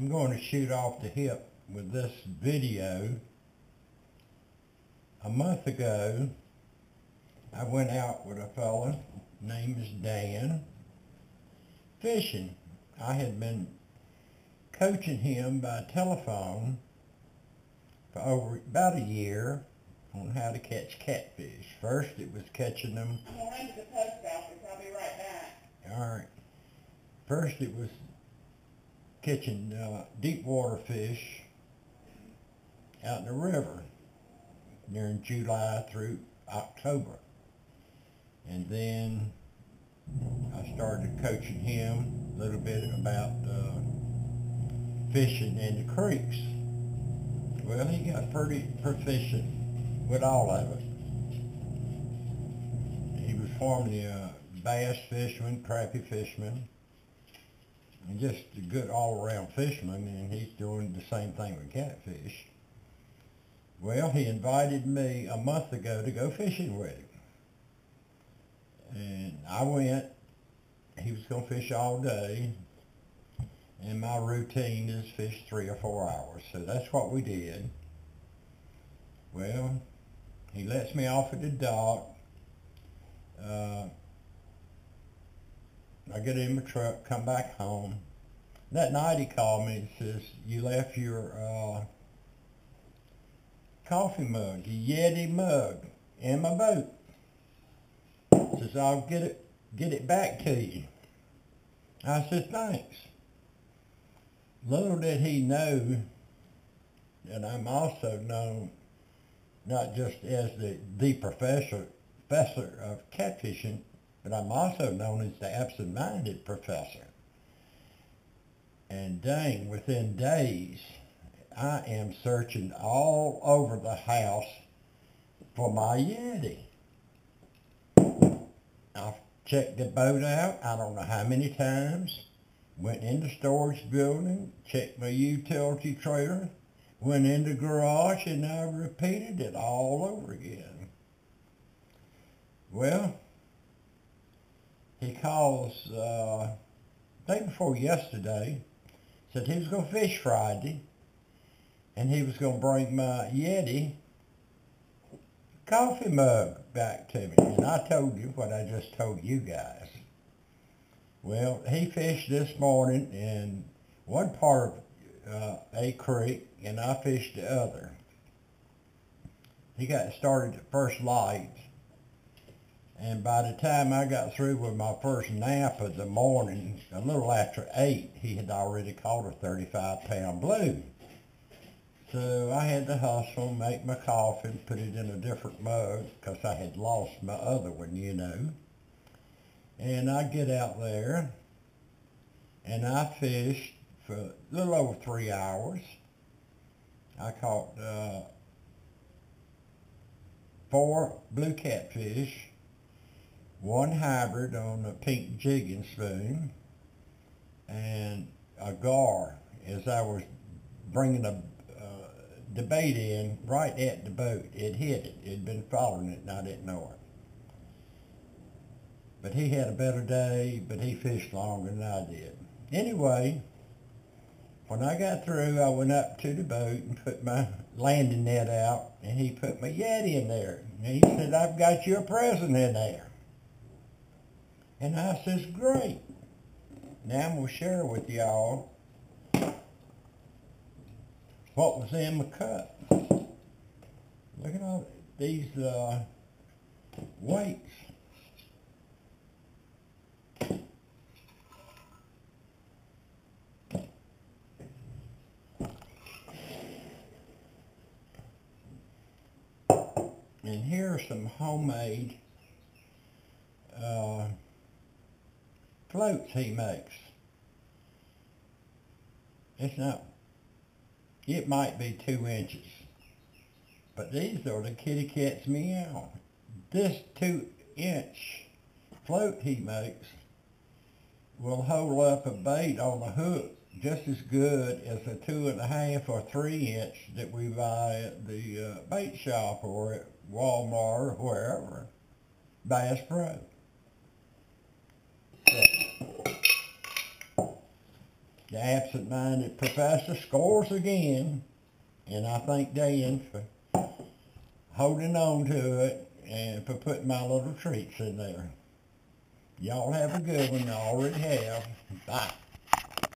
I'm going to shoot off the hip with this video. A month ago, I went out with a fella, name is Dan, fishing. I had been coaching him by telephone for over about a year on how to catch catfish. First it was catching them. I'm going to the post office. I'll be right back. Alright. First it was catching deep water fish out in the river during July through October. And then I started coaching him a little bit about fishing in the creeks. Well, he got pretty proficient with all of it. He was formerly a bass fisherman, crappie fisherman, and just a good all-around fisherman, and he's doing the same thing with catfish. Well, he invited me a month ago to go fishing with him. And I went. He was going to fish all day, and my routine is fish 3 or 4 hours, so that's what we did. Well, he lets me off at the dock. I get in my truck, come back home. That night he called me and says, "You left your coffee mug, your Yeti mug, in my boat." Says, "I'll get it back to you." I said, "Thanks." Little did he know that I'm also known not just as the professor of catfishing, but I'm also known as the absent-minded professor. And dang, within days, I am searching all over the house for my Yeti. I've checked the boat out, I don't know how many times. Went in the storage building, checked my utility trailer, went in the garage, and I repeated it all over again. Well, he calls day before yesterday, said he was going to fish Friday, and he was going to bring my Yeti coffee mug back to me. And I told you what I just told you guys. Well, he fished this morning in one part of a creek, and I fished the other. He got started at first light, and by the time I got through with my first nap of the morning, a little after 8, he had already caught a 35-pound blue. So I had to hustle, make my coffee, and put it in a different mug, because I had lost my other one, you know. And I get out there, and I fished for a little over 3 hours. I caught 4 blue catfish, 1 hybrid on a pink jigging spoon, and a gar as I was bringing the bait in right at the boat. It hit it. It had been following it, and I didn't know it. But he had a better day, but he fished longer than I did. Anyway, when I got through, I went up to the boat and put my landing net out, and he put my Yeti in there. And he said, "I've got you a present in there." And I says, "Great." Now I'm going to share with y'all what was in my cup. Look at all these weights. And here are some homemade floats he makes. It's not, it might be 2 inches, but these are the kitty cat's meow. This 2-inch float he makes will hold up a bait on the hook just as good as a 2.5 or 3-inch that we buy at the bait shop or at Walmart or wherever. Bass Pro. So, The absent-minded professor scores again, and I thank Dan for holding on to it and for putting my little treats in there. Y'all have a good one. I already have. Bye.